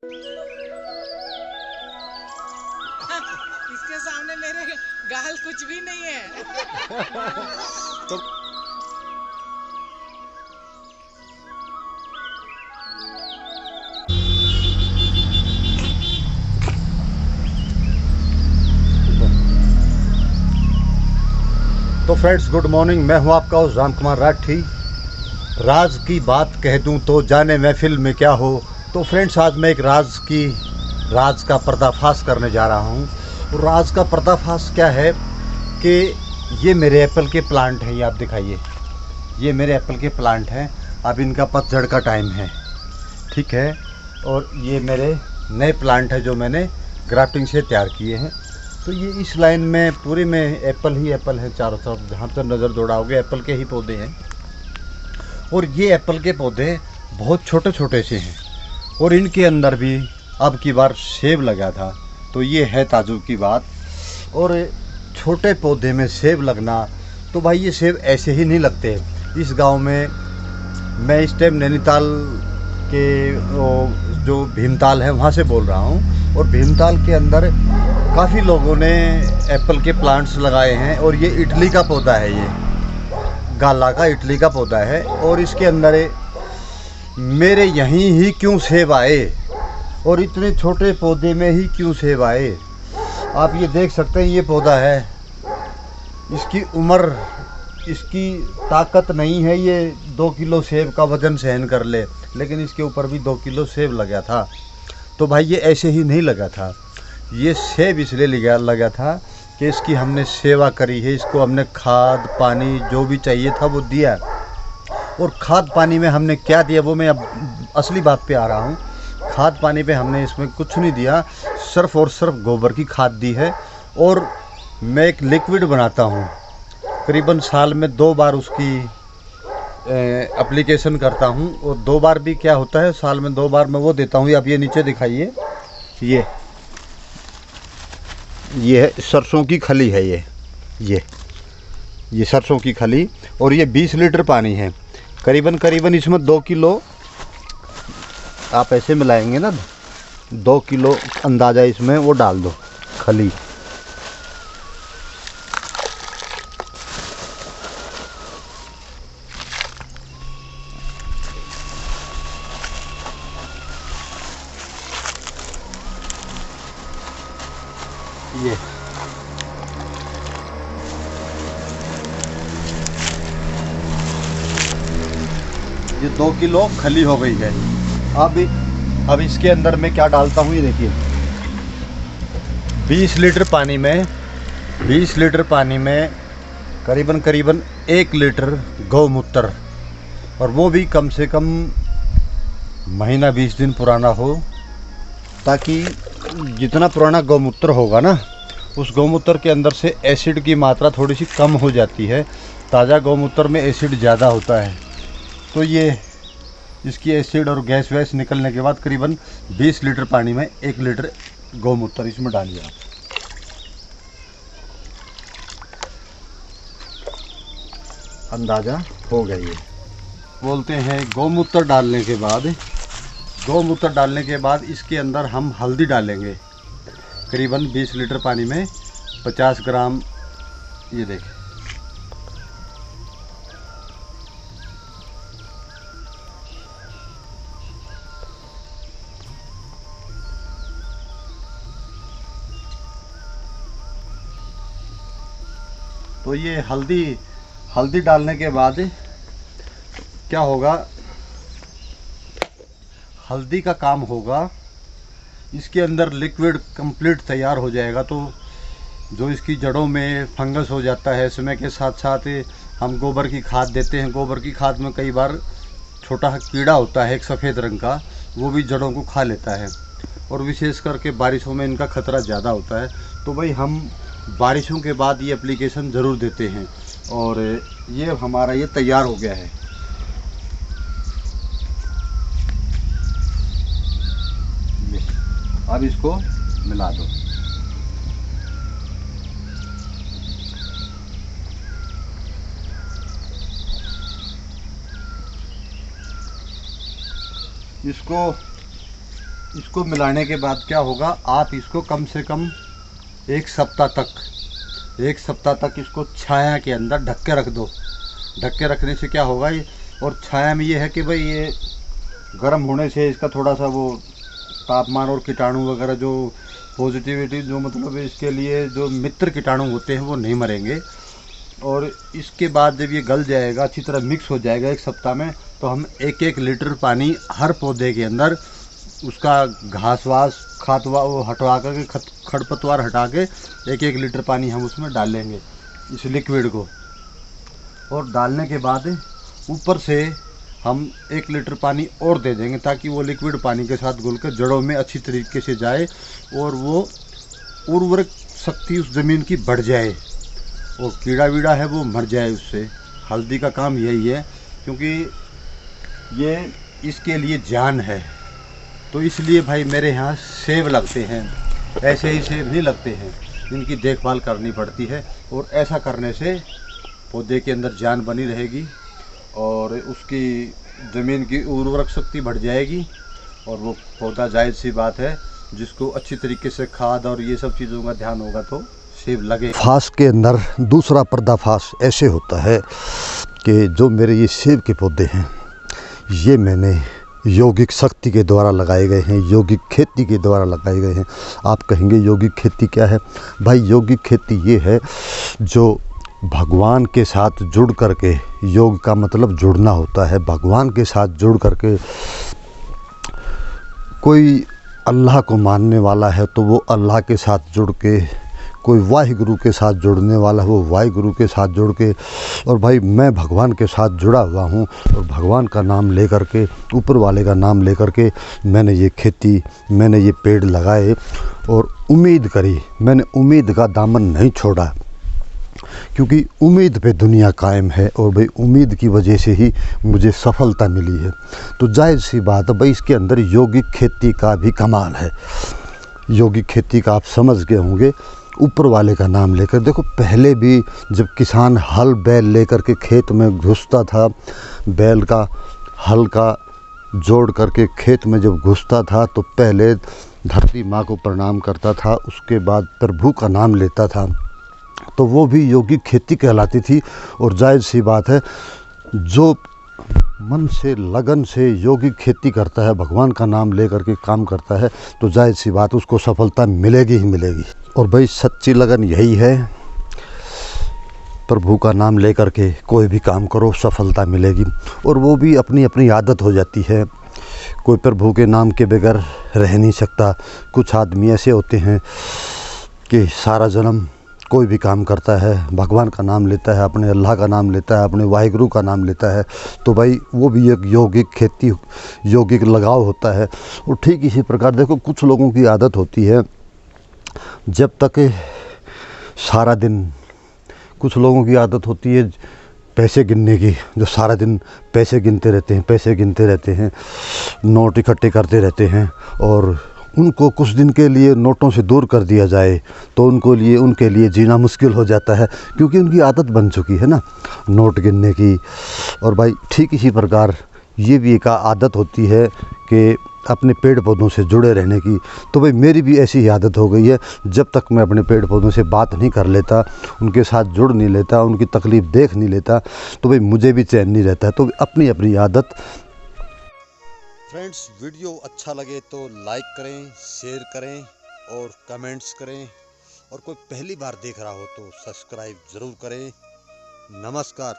इसके सामने मेरे गाल कुछ भी नहीं है। तो फ्रेंड्स, गुड मॉर्निंग। मैं हूं आपका होस्ट राम कुमार राठी। राज की बात कह दूं तो जाने महफिल में क्या हो। तो फ्रेंड्स, आज मैं एक राज का पर्दाफाश करने जा रहा हूं। और राज का पर्दाफाश क्या है कि ये मेरे एप्पल के प्लांट हैं। ये आप दिखाइए, ये मेरे एप्पल के प्लांट हैं। अब इनका पतझड़ का टाइम है, ठीक है। और ये मेरे नए प्लांट हैं जो मैंने ग्राफ्टिंग से तैयार किए हैं। तो ये इस लाइन में पूरे में एप्पल ही एप्पल है चारों तरफ। जहाँ पर नज़र दौड़ाओगे एप्पल के ही पौधे हैं। और ये एप्पल के पौधे बहुत छोटे छोटे से हैं। और इनके अंदर भी अब की बार सेब लगा था। तो ये है ताजुब की बात। और छोटे पौधे में सेब लगना, तो भाई ये सेब ऐसे ही नहीं लगते। इस गांव में मैं इस टाइम नैनीताल के जो भीमताल है वहाँ से बोल रहा हूँ। और भीमताल के अंदर काफ़ी लोगों ने एप्पल के प्लांट्स लगाए हैं। और ये इटली का पौधा है, ये गाला का इटली का पौधा है। और इसके अंदर मेरे यहीं ही क्यों सेब आए, और इतने छोटे पौधे में ही क्यों सेब आए। आप ये देख सकते हैं, ये पौधा है, इसकी उम्र, इसकी ताकत नहीं है ये 2 किलो सेब का वज़न सहन कर ले। लेकिन इसके ऊपर भी 2 किलो सेब लगा था। तो भाई ये ऐसे ही नहीं लगा था। ये सेब इसलिए लगा था कि इसकी हमने सेवा करी है। इसको हमने खाद पानी जो भी चाहिए था वो दिया। और खाद पानी में हमने क्या दिया वो मैं अब असली बात पे आ रहा हूँ। खाद पानी पे हमने इसमें कुछ नहीं दिया, सिर्फ और सिर्फ गोबर की खाद दी है। और मैं एक लिक्विड बनाता हूँ, करीबन साल में 2 बार उसकी एप्लीकेशन करता हूँ। और 2 बार भी क्या होता है, साल में 2 बार मैं वो देता हूँ। आप ये नीचे दिखाइए, ये है सरसों की खली है। ये सरसों की खली। और ये 20 लीटर पानी है। करीबन इसमें 2 किलो आप ऐसे मिलाएंगे ना, 2 किलो अंदाज़ा इसमें वो डाल दो खली। ये 2 किलो खली हो गई है। अब इसके अंदर मैं क्या डालता हूँ, ये देखिए। 20 लीटर पानी में करीबन 1 लीटर गौमूत्र। और वो भी कम से कम महीना 20 दिन पुराना हो, ताकि जितना पुराना गौमूत्र होगा ना, उस गौमूत्र के अंदर से एसिड की मात्रा थोड़ी सी कम हो जाती है। ताज़ा गौमूत्र में एसिड ज़्यादा होता है। तो ये इसकी एसिड और गैस वैस निकलने के बाद करीबन 20 लीटर पानी में 1 लीटर गौमूत्र इसमें डालिए आप। अंदाज़ा हो गया। ये बोलते हैं गौमूत्र डालने के बाद इसके अंदर हम हल्दी डालेंगे। करीबन 20 लीटर पानी में 50 ग्राम। ये देखें, तो ये हल्दी डालने के बाद क्या होगा, हल्दी का काम होगा, इसके अंदर लिक्विड कंप्लीट तैयार हो जाएगा। तो जो इसकी जड़ों में फंगस हो जाता है, समय के साथ साथ हम गोबर की खाद देते हैं। गोबर की खाद में कई बार छोटा कीड़ा होता है एक सफ़ेद रंग का, वो भी जड़ों को खा लेता है। और विशेष करके बारिशों में इनका खतरा ज़्यादा होता है। तो भाई हम बारिशों के बाद ये एप्लीकेशन ज़रूर देते हैं। और ये हमारा ये तैयार हो गया है। अब इसको मिला दो। इसको इसको मिलाने के बाद क्या होगा, आप इसको कम से कम एक सप्ताह तक इसको छाया के अंदर ढक के रख दो। ढक के रखने से क्या होगा, ये और छाया में ये है कि भाई ये गर्म होने से इसका थोड़ा सा वो तापमान और कीटाणु वगैरह जो पॉजिटिविटी जो मतलब इसके लिए जो मित्र कीटाणु होते हैं वो नहीं मरेंगे। और इसके बाद जब ये गल जाएगा, अच्छी तरह मिक्स हो जाएगा एक सप्ताह में, तो हम 1-1 लीटर पानी हर पौधे के अंदर उसका घास वास खातवा वो हटवा कर खरपतवार हटा के 1-1 लीटर पानी हम उसमें डालेंगे इस लिक्विड को। और डालने के बाद ऊपर से हम 1 लीटर पानी और दे देंगे ताकि वो लिक्विड पानी के साथ घुल कर जड़ों में अच्छी तरीके से जाए और वो उर्वरक शक्ति उस ज़मीन की बढ़ जाए और कीड़ा वीड़ा है वो मर जाए उससे। हल्दी का काम यही है, क्योंकि ये इसके लिए जान है। तो इसलिए भाई मेरे यहाँ सेब लगते हैं, ऐसे ही सेब नहीं लगते हैं, इनकी देखभाल करनी पड़ती है। और ऐसा करने से पौधे के अंदर जान बनी रहेगी और उसकी ज़मीन की उर्वरक शक्ति बढ़ जाएगी और वो पौधा जायज़ सी बात है जिसको अच्छी तरीके से खाद और ये सब चीज़ों का ध्यान होगा तो सेब लगे। फास के अंदर दूसरा पर्दाफाश ऐसे होता है कि जो मेरे ये सेब के पौधे हैं ये मैंने यौगिक शक्ति के द्वारा लगाए गए हैं, यौगिक खेती के द्वारा लगाए गए हैं। आप कहेंगे यौगिक खेती क्या है? भाई यौगिक खेती ये है जो भगवान के साथ जुड़ करके, योग का मतलब जुड़ना होता है, भगवान के साथ जुड़ करके कोई अल्लाह को मानने वाला है तो वो अल्लाह के साथ जुड़ के, कोई वाहिगुरु के साथ जुड़ने वाला है वो वाहिगुरु के साथ जुड़ के, और भाई मैं भगवान के साथ जुड़ा हुआ हूँ और भगवान का नाम लेकर के, ऊपर वाले का नाम लेकर के मैंने ये खेती, मैंने ये पेड़ लगाए और उम्मीद करी। मैंने उम्मीद का दामन नहीं छोड़ा क्योंकि उम्मीद पे दुनिया कायम है और भाई उम्मीद की वजह से ही मुझे सफलता मिली है। तो जायज़ सी बात है भाई, इसके अंदर यौगिक खेती का भी कमाल है। यौगिक खेती का आप समझ गए होंगे, ऊपर वाले का नाम लेकर। देखो पहले भी जब किसान हल बैल लेकर के खेत में घुसता था, बैल का हल का जोड़ करके खेत में जब घुसता था तो पहले धरती माँ को प्रणाम करता था, उसके बाद प्रभु का नाम लेता था, तो वो भी यौगिक खेती कहलाती थी। और जायज़ सी बात है, जो मन से लगन से यौगिक खेती करता है, भगवान का नाम लेकर के काम करता है, तो जायज़ सी बात उसको सफलता मिलेगी ही मिलेगी। और भाई सच्ची लगन यही है, प्रभु का नाम लेकर के कोई भी काम करो सफलता मिलेगी। और वो भी अपनी अपनी आदत हो जाती है, कोई प्रभु के नाम के बगैर रह नहीं सकता। कुछ आदमी ऐसे होते हैं कि सारा जन्म कोई भी काम करता है, भगवान का नाम लेता है, अपने अल्लाह का नाम लेता है, अपने वाहिगुरु का नाम लेता है, तो भाई वो भी एक यौगिक खेती, यौगिक लगाव होता है। और ठीक इसी प्रकार देखो कुछ लोगों की आदत होती है, जब तक सारा दिन, कुछ लोगों की आदत होती है पैसे गिनने की, जो सारा दिन पैसे गिनते रहते हैं, नोट इकट्ठे करते रहते हैं। और उनको कुछ दिन के लिए नोटों से दूर कर दिया जाए तो उनके लिए जीना मुश्किल हो जाता है, क्योंकि उनकी आदत बन चुकी है ना नोट गिनने की। और भाई ठीक इसी प्रकार ये भी एक आदत होती है कि अपने पेड़ पौधों से जुड़े रहने की। तो भाई मेरी भी ऐसी ही आदत हो गई है, जब तक मैं अपने पेड़ पौधों से बात नहीं कर लेता, उनके साथ जुड़ नहीं लेता, उनकी तकलीफ़ देख नहीं लेता, तो भाई मुझे भी चैन नहीं रहता है। तो अपनी अपनी आदत। फ्रेंड्स, वीडियो अच्छा लगे तो लाइक करें, शेयर करें और कमेंट्स करें, और कोई पहली बार देख रहा हो तो सब्सक्राइब ज़रूर करें। नमस्कार।